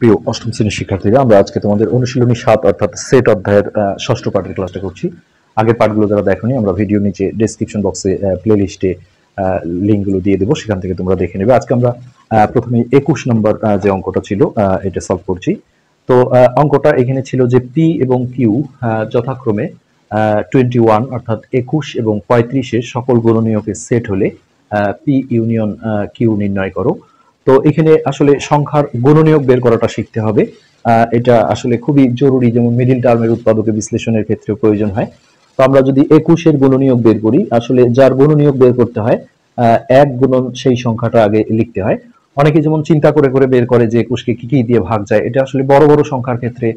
প্রিয় অষ্টম শ্রেণীর শিক্ষার্থীরা, আমরা আজকে তোমাদের অনুশীলনী ৭ অর্থাৎ সেট অধ্যায়ের ষষ্ঠ পাঠের ক্লাসটা করছি। আগের পাঠগুলো যারা দেখোনি, আমরা ভিডিও নিচে ডেসক্রিপশন বক্সে প্লেলিস্টে লিঙ্কগুলো দিয়ে দেবো, সেখান থেকে তোমরা দেখে নেবে। আজকে আমরা প্রথমে ২১ নম্বর যে অঙ্কটা ছিল এটা সলভ করছি। তো অঙ্কটা এখানে ছিল যে পি এবং কিউ যথাক্রমে 21 অর্থাৎ ২১ এবং ৩৫-এর সকল গুণনীয়কের সেট হলে পি ইউনিয়ন কিউ নির্ণয় করো। তো এখানে আসলে সংখ্যার গুণনীয়ক বের করাটা শিখতে হবে। এটা আসলে খুবই জরুরি, যেমন মিডিল টার্মের উৎপাদকে বিশ্লেষণের ক্ষেত্রে প্রয়োজন হয়। তো আমরা যদি ২১-এর গুণনীয়ক বের করি, আসলে যার গুণনীয়ক বের করতে হয় ১ গুণন সেই সংখ্যাটা আগে লিখতে হয়। অনেকে যেমন চিন্তা করে করে বের করে যে ২১-কে কি কি দিয়ে ভাগ যায়। এটা আসলে বড় বড় সংখ্যার ক্ষেত্রে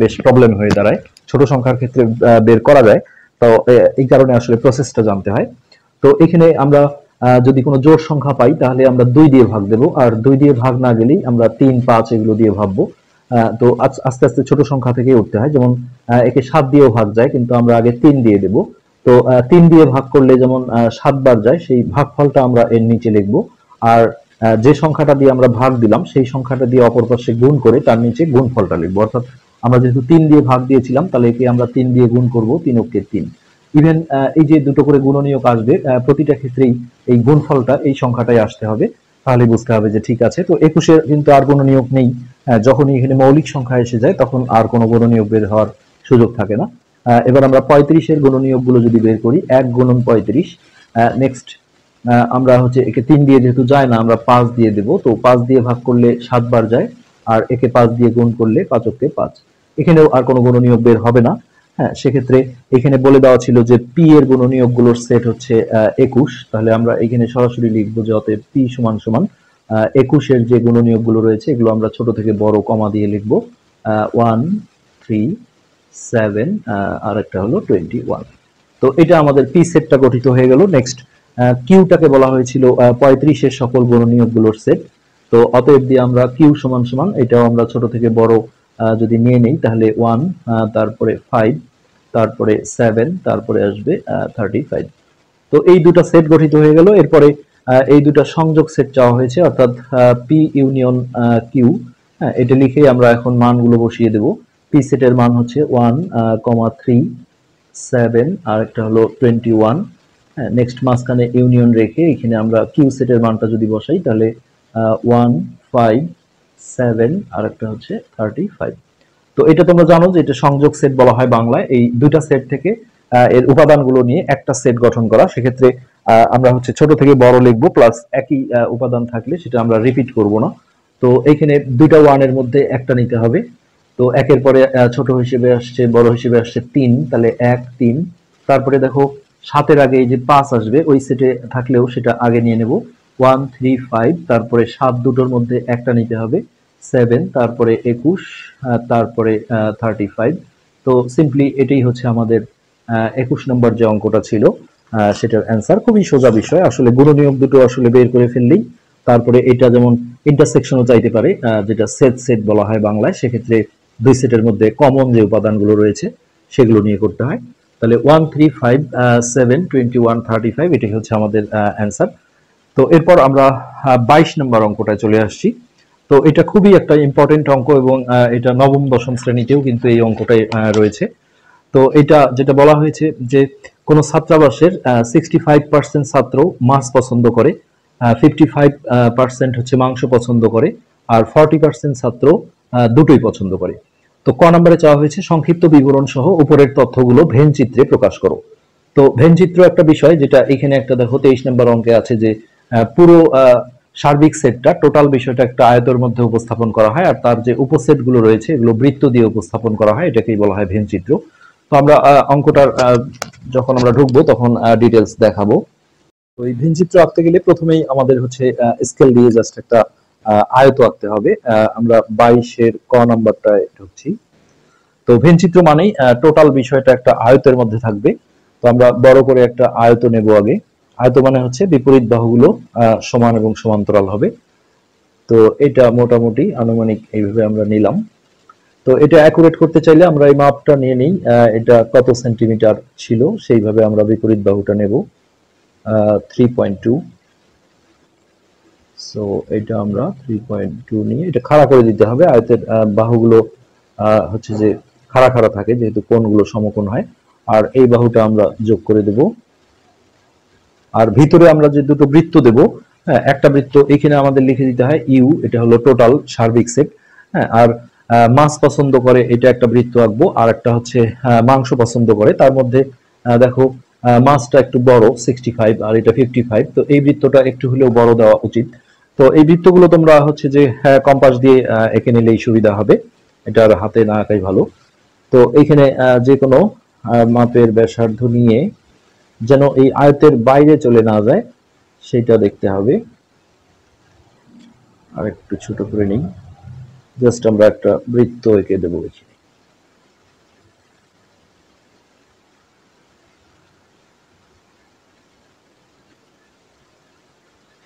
বেশ প্রবলেম হয়ে দাঁড়ায়, ছোট সংখ্যার ক্ষেত্রে বের করা যায়। তো এই কারণে আসলে প্রসেসটা জানতে হয়। তো এখানে আমরা যদি কোনো জোড় সংখ্যা পাই তাহলে আমরা ২ দিয়ে ভাগ দেব, আর ২ দিয়ে ভাগ না গেলেই আমরা ৩, ৫ এগুলো দিয়ে ভাববো। তো আস্তে আস্তে ছোট সংখ্যা থেকে উঠতে হয়। যেমন একে ৭ দিয়েও ভাগ যায়, কিন্তু আমরা আগে ৩ দিয়ে দেব। তো ৩ দিয়ে ভাগ করলে যেমন ৭ বার যায়, সেই ভাগফলটা আমরা এর নিচে লিখবো। আর যে সংখ্যাটা দিয়ে আমরা ভাগ দিলাম সেই সংখ্যাটা দিয়ে অপর পাশে গুণ করে তার নিচে গুণফলটা লিখবো। অর্থাৎ আমরা যেহেতু ৩ দিয়ে ভাগ দিয়েছিলাম, তাহলে একে আমরা ৩ দিয়ে গুণ করবো, ৩ অক্ষে ৩। ইভেন এই যে দুটো করে গুণনীয়ক আসবে, প্রতিটা ক্ষেত্রেই এই গুণফলটা এই সংখ্যাটাই আসতে হবে, তাহলে বুঝতে হবে যে ঠিক আছে। তো ২১-এর কিন্তু আর গুণনীয়ক নেই। যখনই এখানে মৌলিক সংখ্যা এসে যায় তখন আর কোনো গুণনীয়ক বের হওয়ার সুযোগ থাকে না। এবার আমরা ৩৫-এর গুণনীয়কগুলো যদি বের করি, ১ গুণন ৩৫। নেক্সট আমরা হচ্ছে একে ৩ দিয়ে যেহেতু যায় না, আমরা ৫ দিয়ে দেব। তো ৫ দিয়ে ভাগ করলে ৭ বার যায়, আর একে ৫ দিয়ে গুণ করলে ৫ অক্ষে ৫। এখানেও আর কোনো গুণনীয়ক বের হবে না। হ্যাঁ, সেক্ষেত্রে এখানে বলে দেওয়া ছিল যে পি এর গুণনীয়কগুলোর সেট হচ্ছে ২১। তাহলে আমরা এখানে সরাসরি লিখবো যে অতএব পি সমান সমান ২১-এর যে গুণনীয়কগুলো রয়েছে এগুলো আমরা ছোট থেকে বড় কমা দিয়ে লিখবো। 1, 3, 7 আর একটা হলো 21। তো এটা আমাদের পি সেটটা গঠিত হয়ে গেল। নেক্সট কিউটাকে বলা হয়েছিল ৩৫-এর সকল গুণনীয়কগুলোর সেট। তো অতএব দিয়ে আমরা কিউ সমান সমান, এটাও আমরা ছোট থেকে বড় যদি নিয়ে নেই তাহলে 1, তারপরে 5, তারপরে 7, তারপরে আসবে 35। তো এই দুটা সেট গঠিত হয়ে গেল। এরপরে এই দুটা সংযোগ সেট চাওয়া হয়েছে, অর্থাৎ পি ইউনিয়ন কিউ। হ্যাঁ, এটা লিখেই আমরা এখন মানগুলো বসিয়ে দেব। পি সেটের মান হচ্ছে 1, 3, 7 আর একটা হলো 21। হ্যাঁ, নেক্সট মাঝখানে ইউনিয়ন রেখে এখানে আমরা কিউ সেটের মানটা যদি বসাই তাহলে 1, 5, 7 আর একটা হচ্ছে 35। তো এটা তোমরা জানো যে এটা সংযোগ সেট বলা হয় বাংলায়। এই দুইটা সেট থেকে এর উপাদানগুলো নিয়ে একটা সেট গঠন করা। সেক্ষেত্রে আমরা হচ্ছে ছোট থেকে বড় লিখবো, প্লাস একই উপাদান থাকলে সেটা আমরা রিপিট করব না। তো এখানে দুইটা ওয়ানের মধ্যে একটা নিতে হবে। তো একের পরে ছোট হিসেবে আসছে, বড় হিসেবে আসছে ৩, তাহলে ১, ৩। তারপরে দেখো ৭-এর আগে এই যে ৫ আসবে, ওই সেটে থাকলেও সেটা আগে নিয়ে নেব। 1, 3, ৫, তারপরে ৭ দুটোর মধ্যে একটা নিতে হবে, 7, তারপরে ২১, তারপরে 35। তো সিম্পলি এটাই হচ্ছে আমাদের ২১ নম্বর যে অঙ্কটা ছিল সেটার অ্যান্সার। খুবই সোজা বিষয়, আসলে গুণনীয়ক দুটো আসলে বের করে ফেললেই তারপরে এটা যেমন ইন্টারসেকশনও চাইতে পারে, যেটা সেট সেট বলা হয় বাংলায়। সেক্ষেত্রে দুই সেটের মধ্যে কমন যে উপাদানগুলো রয়েছে সেগুলো নিয়ে করতে হয়। তাহলে 1, 3, 5, 7, 21, 35 এটাই হচ্ছে আমাদের অ্যান্সার। তো এরপর আমরা ২২ নম্বর অঙ্কটায় চলে আসছি। তো এটা খুবই একটা ইম্পর্টেন্ট অঙ্ক, এবং এটা নবম দশম শ্রেণীতেও কিন্তু এই অঙ্কটাই রয়েছে। তো এটা যেটা বলা হয়েছে যে কোন ছাত্রাবাসের 65% ছাত্র মাছ পছন্দ করে, 55% হচ্ছে মাংস পছন্দ করে, আর 40% ছাত্র দুটোই পছন্দ করে। তো ক নম্বরে চাওয়া হয়েছে সংক্ষিপ্ত বিবরণ সহ উপরের তথ্যগুলো ভেন চিত্রে প্রকাশ করো। তো ভেন চিত্র একটা বিষয়, যেটা এখানে একটা দেখো ২৩ নম্বর অঙ্কে আছে যে পুরো সার্বিক সেটটা, টোটাল বিষয়টা একটা আয়তের মধ্যে উপস্থাপন করা হয়, আর তার যে উপসেট গুলো রয়েছে এগুলো বৃত্ত দিয়ে উপস্থাপন করা হয়, এটাকেই বলা হয় ভেন চিত্র। তো আমরা অঙ্কটার যখন আমরা ঢুকবো তখন ডিটেলস দেখাবো। তো এই ভেন চিত্র আঁকতে গেলে প্রথমেই আমাদের হচ্ছে স্কেল দিয়ে জাস্ট একটা আয়ত আঁকতে হবে। আমরা ২২-এর ক নাম্বারটায় ঢুকছি। তো ভেন চিত্র মানেই টোটাল বিষয়টা একটা আয়তের মধ্যে থাকবে। তো আমরা বড় করে একটা আয়ত নেব আগে। আয়ত মানে হচ্ছে বিপরীত বাহুগুলো সমান এবং সমান্তরাল হবে। তো এটা মোটামুটি আনুমানিক এইভাবে আমরা নিলাম। তো এটা অ্যাকুরেট করতে চাইলে আমরা এই মাপটা নিয়ে নিই, এটা কত সেন্টিমিটার ছিল সেইভাবে আমরা বিপরীত বাহুটা নেব। 3.2 সো এটা আমরা 3.2 নিয়ে এটা খাড়া করে দিতে হবে। আয়তের বাহুগুলো হচ্ছে যে খাড়া খাড়া থাকে যেহেতু কোণগুলো সমকোণ হয়। আর এই বাহুটা আমরা যোগ করে দেব। আর ভিতরে আমরা যে দুটো বৃত্ত দেব, হ্যাঁ, একটা বৃত্ত এখানে আমাদের লিখে দিতে হয় ইউ, এটা হলো টোটাল সার্বিক সেট। হ্যাঁ, আর মাছ পছন্দ করে এটা একটা বৃত্ত আঁকবো, আর একটা হচ্ছে মাংস পছন্দ করে, তার মধ্যে দেখো মাছটা একটু বড় 65 আর এটা 55, তো এই বৃত্তটা একটু হলেও বড় দেওয়া উচিত। তো এই বৃত্তগুলো তোমরা হচ্ছে যে কম্পাস দিয়ে এঁকে নিলেই সুবিধা হবে, এটা আর হাতে না আঁকাই ভালো। তো এইখানে যে কোনো মাপের ব্যাসার্ধ নিয়ে যেন এই আয়তের বাইরে চলে না যায় সেটা দেখতে হবে। আর একটু ছোট করে নিই, জাস্ট আমরা একটা বৃত্ত এঁকে দেবো এখানে।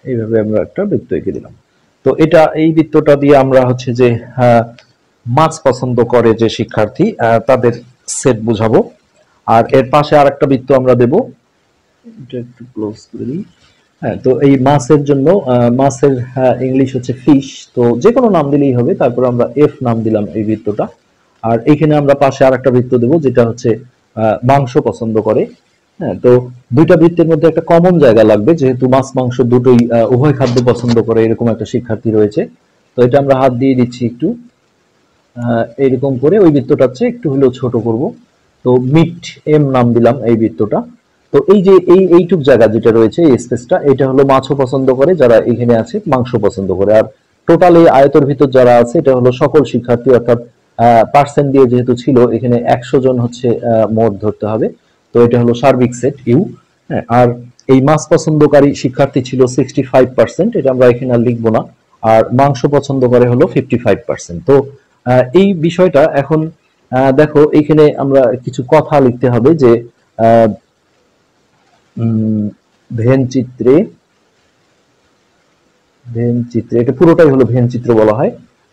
এইভাবে আমরা একটা বৃত্ত এঁকে দিলাম। তো এটা এই বৃত্তটা দিয়ে আমরা হচ্ছে যে মাছ পছন্দ করে যে শিক্ষার্থী তাদের সেট বুঝাবো। আর এর পাশে আর একটা বৃত্ত আমরা দেব, এটা একটু ক্লোজ করে দিই। হ্যাঁ, তো এই মাছের জন্য মাছের ইংলিশ হচ্ছে ফিশ, তো যে কোনো নাম দিলেই হবে। তারপর আমরা এফ নাম দিলাম এই বৃত্তটা। আর এইখানে আমরা পাশে আর একটা বৃত্ত দেবো যেটা হচ্ছে মাংস পছন্দ করে। হ্যাঁ, তো দুইটা বৃত্তের মধ্যে একটা কমন জায়গা লাগবে, যেহেতু মাছ মাংস দুটোই উভয় খাদ্য পছন্দ করে এরকম একটা শিক্ষার্থী রয়েছে। তো এটা আমরা হাত দিয়ে দিচ্ছি একটু এইরকম করে, ওই বৃত্তটার চেয়ে একটু হলেও ছোট করব। তো মিট এম নাম দিলাম এই বৃত্তটা। তো এই যে এইটুক জায়গা যেটা রয়েছে এই স্পেসটা, এটা হলো মাছও পছন্দ করে যারা এখানে আছে, মাংস পছন্দ করে। আর টোটাল এই আয়তের ভিতর যারা আছে এটা হলো সকল শিক্ষার্থী, অর্থাৎ পার্সেন্ট দিয়ে যেহেতু ছিল এখানে 100 জন হচ্ছে মোট ধরতে হবে। তো এটা হলো সার্বিক সেট ইউ। হ্যাঁ, আর এই মাছ পছন্দকারী শিক্ষার্থী ছিল 65%, এটা আমরা এখানে আর লিখবো না। আর মাংস পছন্দ করে হলো 55%। তো এই বিষয়টা এখন দেখো এখানে আমরা কিছু কথা লিখতে হবে যে আহ, ভেন চিত্রে, ভেন চিত্রে এটা পুরোটাই হলো ভেন চিত্র বলা হয়।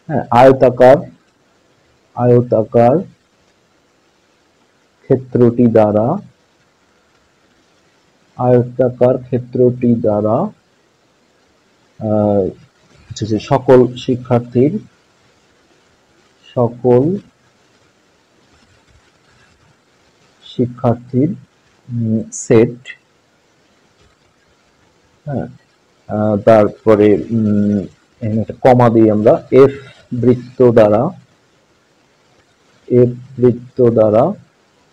হ্যাঁ, আয়তাকার, আয়তাকার ক্ষেত্রটি দ্বারা, আয়তাকার ক্ষেত্রটি দ্বারা হচ্ছে যে সকল শিক্ষার্থীর, সকল শিক্ষার্থীর সেট, হ্যাঁ, তারপরে এখানে একটা কমা দিই আমরা, এফ বৃত্ত দ্বারা, এফ বৃত্ত দ্বারা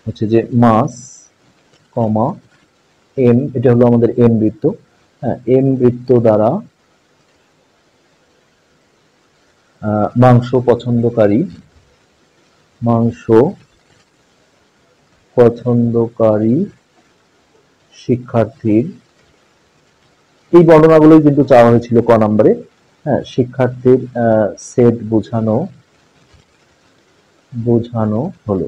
হচ্ছে যে মাস, কমা এম, এটা হলো আমাদের এম বৃত্ত। হ্যাঁ, এম বৃত্ত দ্বারা মাংস পছন্দকারী, মাংস পছন্দকারী শিক্ষার্থীর, এই বর্ণনাগুলোই কিন্তু চাওয়া হয়েছিল ক নম্বরে। হ্যাঁ, শিক্ষার্থীর সেট বোঝানো, বোঝানো হলো।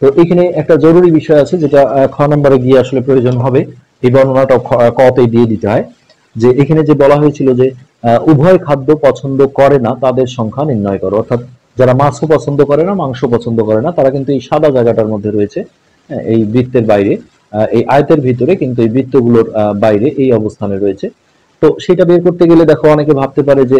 তো এখানে একটা জরুরি বিষয় আছে যেটা খ নম্বরে গিয়ে আসলে প্রয়োজন হবে, এই বর্ণনাটা কতেই দিয়ে দিতে হয়। যে এখানে যে বলা হয়েছিল যে উভয় খাদ্য পছন্দ করে না তাদের সংখ্যা নির্ণয় করো, অর্থাৎ যারা মাছও পছন্দ করে না মাংস পছন্দ করে না তারা কিন্তু এই সাদা জায়গাটার মধ্যে রয়েছে। এই বৃত্তের বাইরে, এই আয়তের ভিতরে কিন্তু এই বৃত্তগুলোর বাইরে এই অবস্থানে রয়েছে। তো সেটা বের করতে গেলে দেখো অনেকে ভাবতে পারে যে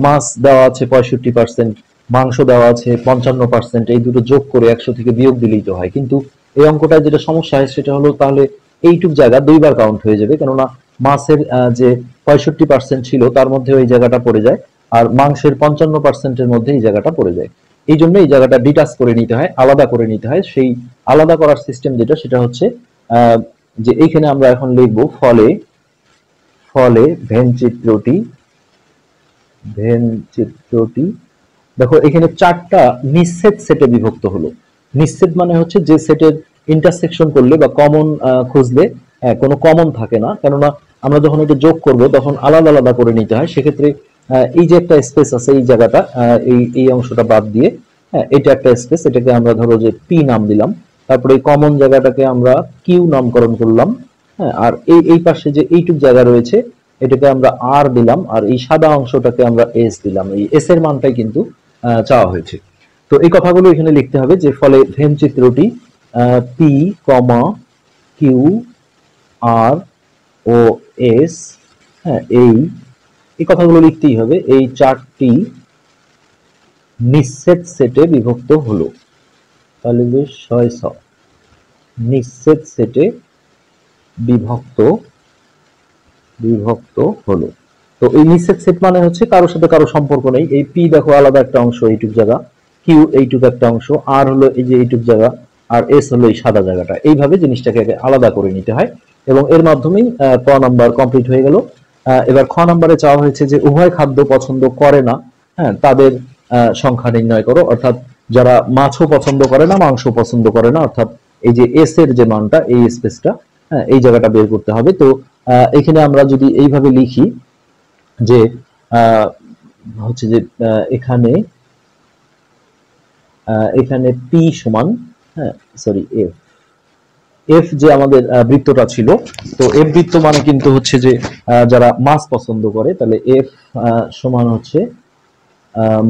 মাছ দেওয়া আছে 65%, মাংস দেওয়া আছে 55%, এই দুটো যোগ করে 100 থেকে বিয়োগ দিলেই তো হয়। কিন্তু এই অঙ্কটায় যেটা সমস্যা হয় সেটা হলো তাহলে এইটুক জায়গা দুইবার কাউন্ট হয়ে যাবে, কেননা মাছের যে 65% ছিল তার মধ্যে ওই জায়গাটা পড়ে যায়, আর মাংসের 55%-এর মধ্যে এই জায়গাটা পড়ে যায়। এই জন্য এই জায়গাটা ডিটাচ করে নিতে হয়, আলাদা করে নিতে হয়। সেই আলাদা করার সিস্টেম যেটা সেটা হচ্ছে যে এইখানে আমরা এখন লিখবো ফলে, ফলে ভেন চিত্রটি, ভেন চিত্রটি দেখো এখানে চারটা নিঃছেদ সেটে বিভক্ত হলো। নিঃছেদ মানে হচ্ছে যে সেটের ইন্টারসেকশন করলে বা কমন খুঁজলে কোনো কমন থাকে না, কেননা আমরা যখন এটা যোগ করব তখন আলাদা আলাদা করে নিতে হয়। সেক্ষেত্রে এই যে একটা স্পেস আছে এই জায়গাটা, এই এই অংশটা বাদ দিয়ে, হ্যাঁ, এটা একটা স্পেস, এটাকে আমরা ধরো যে পি নাম দিলাম। তারপরে এই কমন জায়গাটাকে আমরা কিউ নামকরণ করলাম। হ্যাঁ, আর এই এই পাশে যে এইটুক জায়গা রয়েছে এটাকে আমরা আর দিলাম, আর এই সাদা অংশটাকে আমরা এস দিলাম। এই এস এর মানটাই কিন্তু চাওয়া হয়েছে। তো এই কথাগুলো এখানে লিখতে হবে যে ফলে ভেন চিত্রটি পি কমা কিউ আর ও এস, হ্যাঁ, এই এই কথাগুলো লিখতেই হবে। এই চারটি নিঃছেদ সেটে বিভক্ত হলো, তাহলে যে 600 নিঃছেদ সেটে বিভক্ত বিভক্ত হলো। তো এই নিঃছেদ সেট মানে হচ্ছে কারোর সাথে কারো সম্পর্ক নেই। এই পি দেখো আলাদা একটা অংশ, এইটুক জায়গা, কিউ এইটুক একটা অংশ, আর হলো এই যে এইটুক জায়গা, আর এস হলো এই সাদা জায়গাটা। এইভাবে জিনিসটাকে আলাদা করে নিতে হয় এবং এর মাধ্যমেই ক নাম্বার কমপ্লিট হয়ে গেল। এবার খ নাম্বারে চাওয়া হয়েছে যে উভয় খাদ্য পছন্দ করে না, হ্যাঁ, তাদের সংখ্যা নির্ণয় করো। অর্থাৎ যারা মাছও পছন্দ করে না, মাংস পছন্দ করে না, অর্থাৎ এই যে এস এর যে মানটা, এই স্পেসটা, হ্যাঁ, এই জায়গাটা বের করতে হবে। তো এখানে আমরা যদি এইভাবে লিখি যে হচ্ছে যে এখানে এখানে পি সমান, হ্যাঁ সরি এফ, এফ যে আমাদের বৃত্তটা ছিল, তো এফ বৃত্ত মানে কিন্তু হচ্ছে যে যারা মাছ পছন্দ করে, তাহলে এফ সমান হচ্ছে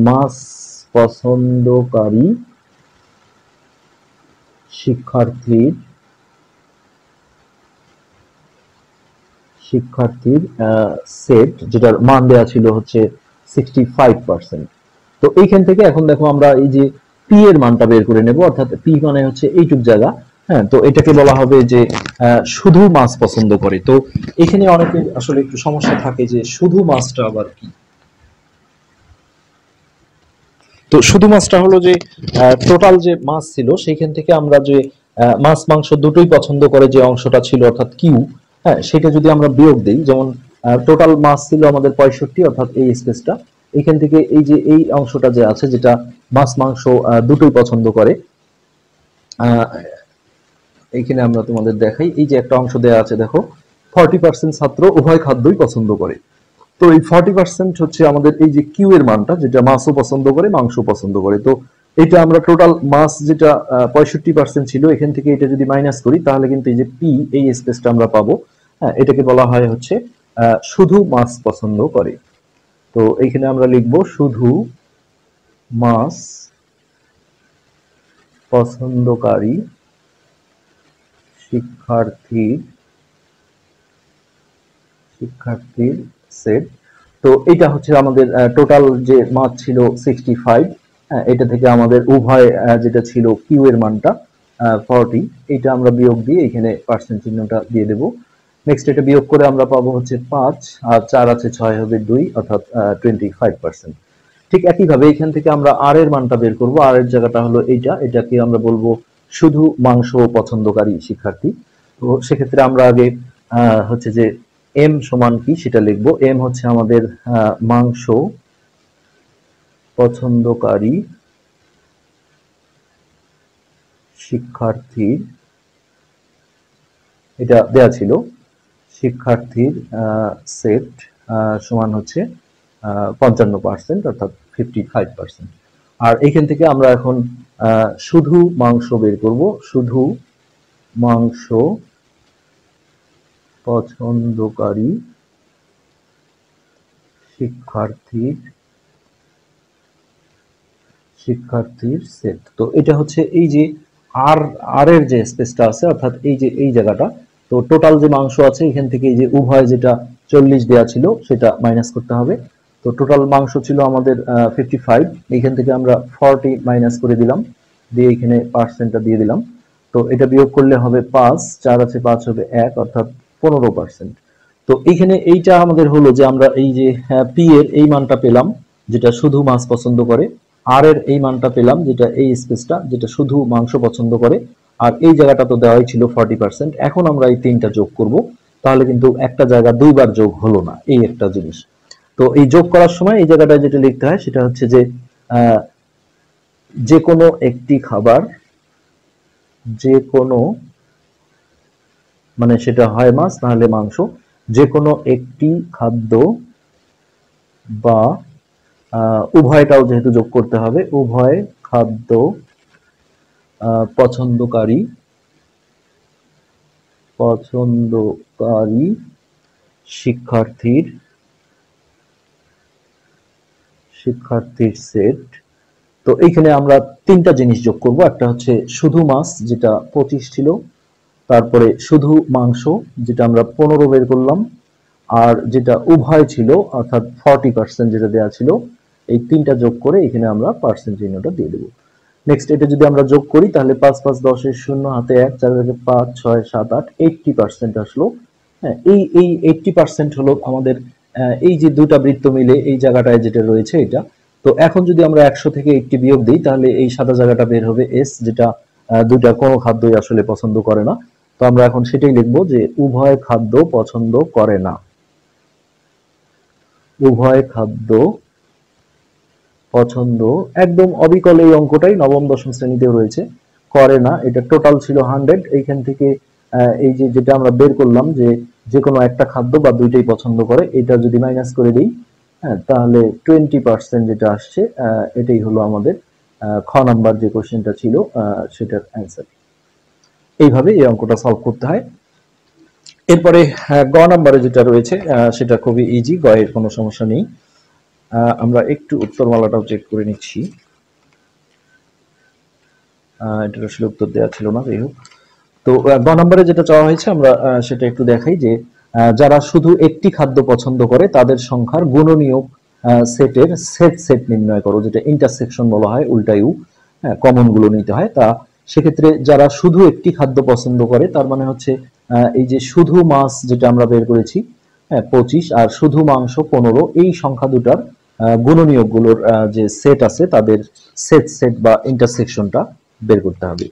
মাছ পছন্দকারী শিক্ষার্থীর সেট, যেটার মান দেয়া ছিল হচ্ছে 65%। তো এইখান থেকে এখন দেখো আমরা এই যে পি এর মানটা বের করে নেব, অর্থাৎ পি মানে হচ্ছে এইটুক জায়গা, হ্যাঁ। তো এটাকে বলা হবে যে শুধু মাছ পছন্দ করে। তো এখানে অনেকে আসলে একটু সমস্যা থাকে যে শুধু মাছটা আবার কি। তো শুধু মাছটা হলো যে টোটাল যে মাছ ছিল সেইখান থেকে আমরা যে মাছ মাংস দুটোই পছন্দ করে যে অংশটা ছিল, অর্থাৎ কিউ, হ্যাঁ, সেটা যদি আমরা বিয়োগ দিই, যেমন টোটাল মাছ ছিল আমাদের 65, অর্থাৎ এই স্পেসটা, এখান থেকে এই যে এই অংশটা যে আছে, যেটা মাছ মাংস দুটোই পছন্দ করে, আহ, এইখানে আমরা তোমাদের দেখাই, এই যে একটা অংশ দেওয়া আছে দেখো, 40% ছাত্র উভয় খাদ্যই পছন্দ করে। তো এই 40% হচ্ছে আমাদের এই যে কিউ এর মানটা, যেটা মাছও পছন্দ করে মাংস পছন্দ করে। তো এটা আমরা টোটাল মাছ যেটা 65% ছিল, এখান থেকে এটা যদি মাইনাস করি, তাহলে কিন্তু এই যে পি, এই স্পেসটা আমরা পাবো। হ্যাঁ, এটাকে বলা হয় হচ্ছে শুধু মাছ পছন্দ করে। তো এইখানে আমরা লিখবো শুধু মাছ পছন্দকারী শিক্ষার্থীর শিক্ষার্থীর সেট। তো এটা হচ্ছে আমাদের টোটাল যে মার্ক ছিল 65, এটা থেকে আমাদের উভয় যেটা ছিল কিউ এর মানটা 40, এটা আমরা বিয়োগ দিয়ে এখানে পার্সেন্ট চিহ্নটা দিয়ে দেব। নেক্সট এটা বিয়োগ করে আমরা পাবো হচ্ছে 5, আর 4 আছে 6 হবে 2, অর্থাৎ 25%। ঠিক একইভাবে এখান থেকে আমরা আর এর মানটা বের করব। আর এর জায়গাটা হলো এইটা, এটাকে আমরা বলবো শুধু মাংস পছন্দকারী শিক্ষার্থী। তো সেক্ষেত্রে আমরা আগে হচ্ছে যে এম সমান কি সেটা লিখবো। এম হচ্ছে আমাদের মাংস পছন্দকারী শিক্ষার্থীর, এটা দেয়া ছিল, শিক্ষার্থীর সেট সমান হচ্ছে 55%, অর্থাৎ 55%। আর এখান থেকে আমরা এখন শুধু মাংস বের করব। শুধু মাংস পছন্দকারী শিক্ষার্থীর সেট। তো এটা হচ্ছে এই যে আর আর এর যে স্পেসটা আছে, অর্থাৎ এই যে এই জায়গাটা, তো টোটাল যে মাংস আছে এখান থেকে এই যে উভয় যেটা 40 দেয়া ছিল সেটা মাইনাস করতে হবে। তো টোটাল মাংস ছিল আমাদের 55, এখান থেকে আমরা 40 মাইনাস করে দিলাম, দিয়ে এখানে পার্সেন্টটা দিয়ে দিলাম। তো এটা বিয়োগ করলে হবে 5, 4 আছে 5 হবে 1, অর্থাৎ 15%। তো এইখানে এইটা আমাদের হলো যে আমরা এই যে পি এর এই মানটা পেলাম, যেটা শুধু মাছ পছন্দ করে, আর এর এই মানটা পেলাম, যেটা এই স্পেসটা, যেটা শুধু মাংস পছন্দ করে, আর এই জায়গাটা তো দেওয়াই ছিল 40%। এখন আমরা এই তিনটা যোগ করব, তাহলে কিন্তু একটা জায়গা দুইবার যোগ হলো না, এই একটা জিনিস। তো এই যোগ করার সময় এই জায়গাটায় যেটা লিখতে হয় সেটা হচ্ছে যে যে কোনো একটি খাবার, যে কোনো, মানে সেটা হয় মাছ নাহলে মাংস, যে কোনো একটি খাদ্য বা উভয়টাও যেহেতু যোগ করতে হবে, উভয় খাদ্য পছন্দকারী পছন্দকারী শিক্ষার্থীর সেট। তো এইখানে আমরা তিনটা জিনিস যোগ করব। একটা হচ্ছে শুধু মাছ, যেটা 25 ছিল, তারপরে শুধু মাংস, যেটা আমরা 15 বের করলাম, আর যেটা উভয় ছিল অর্থাৎ 40% যেটা দেওয়া ছিল, এই তিনটা যোগ করে এখানে আমরা পার্সেন্ট চিহ্নটা দিয়ে দেবো। নেক্সট এটা যদি আমরা যোগ করি তাহলে 5 5 10 এর 0 হাতে 1 4 5 6 7 8 80% আসলো। হ্যাঁ, এই 80% হলো আমাদের এই যে দুটা বৃত্ত মিলে এই জায়গাটায় যেটা রয়েছে এটা। তো এখন যদি আমরা 100 থেকে 80 বিয়োগ দিই তাহলে এই সাদা জায়গাটা বের হবে এস, যেটা দুটা কোনো খাদ্যই আসলে পছন্দ করে না। তো আমরা এখন সেটাই লিখবো যে উভয় খাদ্য পছন্দ করে না। উভয় খাদ্য পছন্দ, একদম অবিকল এই অঙ্কটাই নবম দশম শ্রেণীতেও রয়েছে, করে না। এটা টোটাল ছিল 100, এইখান থেকে এই যে যেটা আমরা বের করলাম যে যে কোনো একটা খাদ্য বা দুইটাই পছন্দ করে, এটা যদি মাইনাস করে দিই, হ্যাঁ, তাহলে 20% যেটা আসছে, এটাই হলো আমাদের খ নাম্বার যে কোশ্চেনটা ছিল সেটার অ্যান্সার। এইভাবে এই অঙ্কটা সলভ করতে হয়। এরপরে গ নাম্বারে যেটা রয়েছে সেটা খুবই ইজি, গ এর কোনো সমস্যা নেই। আমরা একটু উত্তরমালাটাও চেক করে নিচ্ছি। এটার আসলে উত্তর দেওয়া ছিল না, যাই হোক। তো গ নম্বরে যেটা চাওয়া হয়েছে আমরা সেটা একটু দেখাই যে যারা শুধু একটি খাদ্য পছন্দ করে তাদের সংখ্যার গুণনীয়ক সেটের সেট নির্ণয় করো, যেটা ইন্টারসেকশন বলা হয়, উল্টা ইউ, কমন গুলো নিতে হয়। তা সেক্ষেত্রে যারা শুধু একটি খাদ্য পছন্দ করে তার মানে হচ্ছে এই যে শুধু মাছ যেটা আমরা বের করেছি 25 আর শুধু মাংস 15, এই সংখ্যা দুটার গুণনীয়ক গুলোর যে সেট আছে তাদের সেট বা ইন্টারসেকশনটা বের করতে হবে।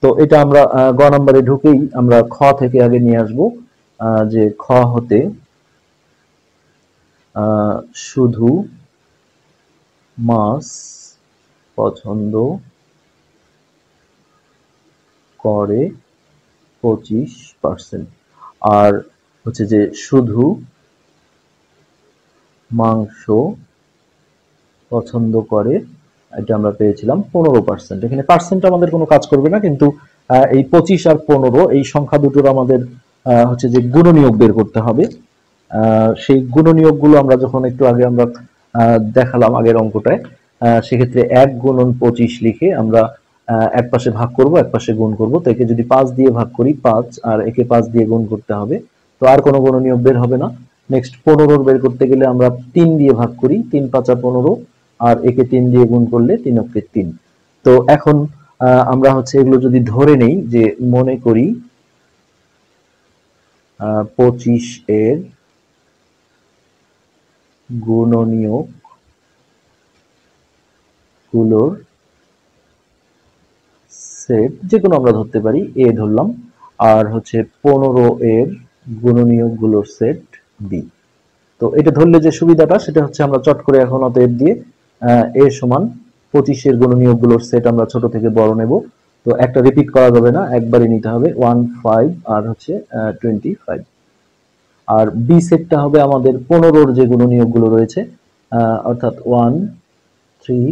তো এটা আমরা গ নম্বরে ঢুকেই আমরা খ থেকে আগে নিয়ে আসব, যে খ হতে শুধু মাছ পছন্দ করে 25%, আর হচ্ছে যে শুধু মাংস পছন্দ করে, এটা আমরা পেয়েছিলাম 15%। এখানে পার্সেন্ট আমাদের কোনো কাজ করবে না, কিন্তু এই 25 আর 15 এই সংখ্যা দুটোর আমাদের হচ্ছে যে গুণনীয়ক বের করতে হবে। সেই গুণনীয়কগুলো আমরা যখন একটু আগে আমরা দেখালাম আগের অঙ্কটায়, সেক্ষেত্রে 1 গুণন 25 লিখে আমরা এক পাশে ভাগ করব, এক পাশে গুণ করব। তো একে যদি 5 দিয়ে ভাগ করি 5, আর একে 5 দিয়ে গুণ করতে হবে, তো আর কোনো গুণনীয়ক বের হবে না। নেক্সট 15 বের করতে গেলে আমরা 3 দিয়ে ভাগ করি, 3 5 15, আর একে 3 দিয়ে গুণ করলে 3 অক্ষে 3। তো এখন আমরা হচ্ছে এগুলো যদি ধরে নেই, যে মনে করি 25 এর গুণনীয়ক গুলোর সেট যে কোনো আমরা ধরতে পারি, এ ধরলাম, আর হচ্ছে 15 এর গুণনীয়ক গুলোর সেট বি। তো এটা ধরলে যে সুবিধাটা সেটা হচ্ছে আমরা চট করে এখন অতএব দিয়ে এ সমান 25 এর গুণনীয়ক গুলোর সেট আমরা ছোট থেকে বড় নেব। তো একটা রিপিট করা যাবে না, একবারই নিতে হবে, 1 5 আর হচ্ছে 25। আর বি সেটটা হবে আমাদের 15 যে গুণনীয়ক গুলো রয়েছে, অর্থাৎ 1 3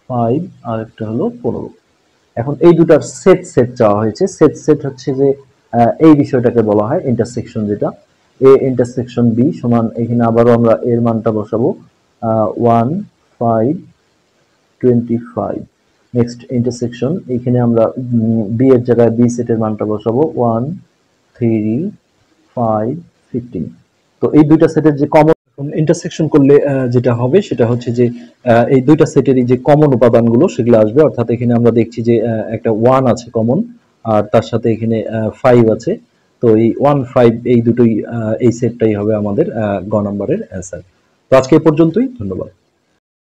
5 আর একটা হলো 15। এখন এই দুটার সেট চাওয়া হয়েছে। সেট হচ্ছে যে এই বিষয়টাকে বলা হয় ইন্টারসেকশন, যেটা এ ইন্টারসেকশন বি সমান, এখানে আবারও আমরা এর মানটা বসাবো 1 5 25। নেক্সট ইন্টারসেকশন, এখানে আমরা বি এর জায়গায় বি সেটের মানটা বসাবো 1 3 5 15। তো এই দুইটা সেটের যে কমন ইন্টারসেকশন করলে যেটা হবে সেটা হচ্ছে যে এই দুইটা সেটেরই যে কমন উপাদানগুলো সেগুলো আসবে। অর্থাৎ এখানে আমরা দেখছি যে একটা 1 আছে কমন, আর তার সাথে এখানে 5 আছে। তো এই 1 5 এই দুটোই এই সেটটাই হবে আমাদের গ নম্বরের অ্যান্সার। তো আজকে এই পর্যন্তই, ধন্যবাদ।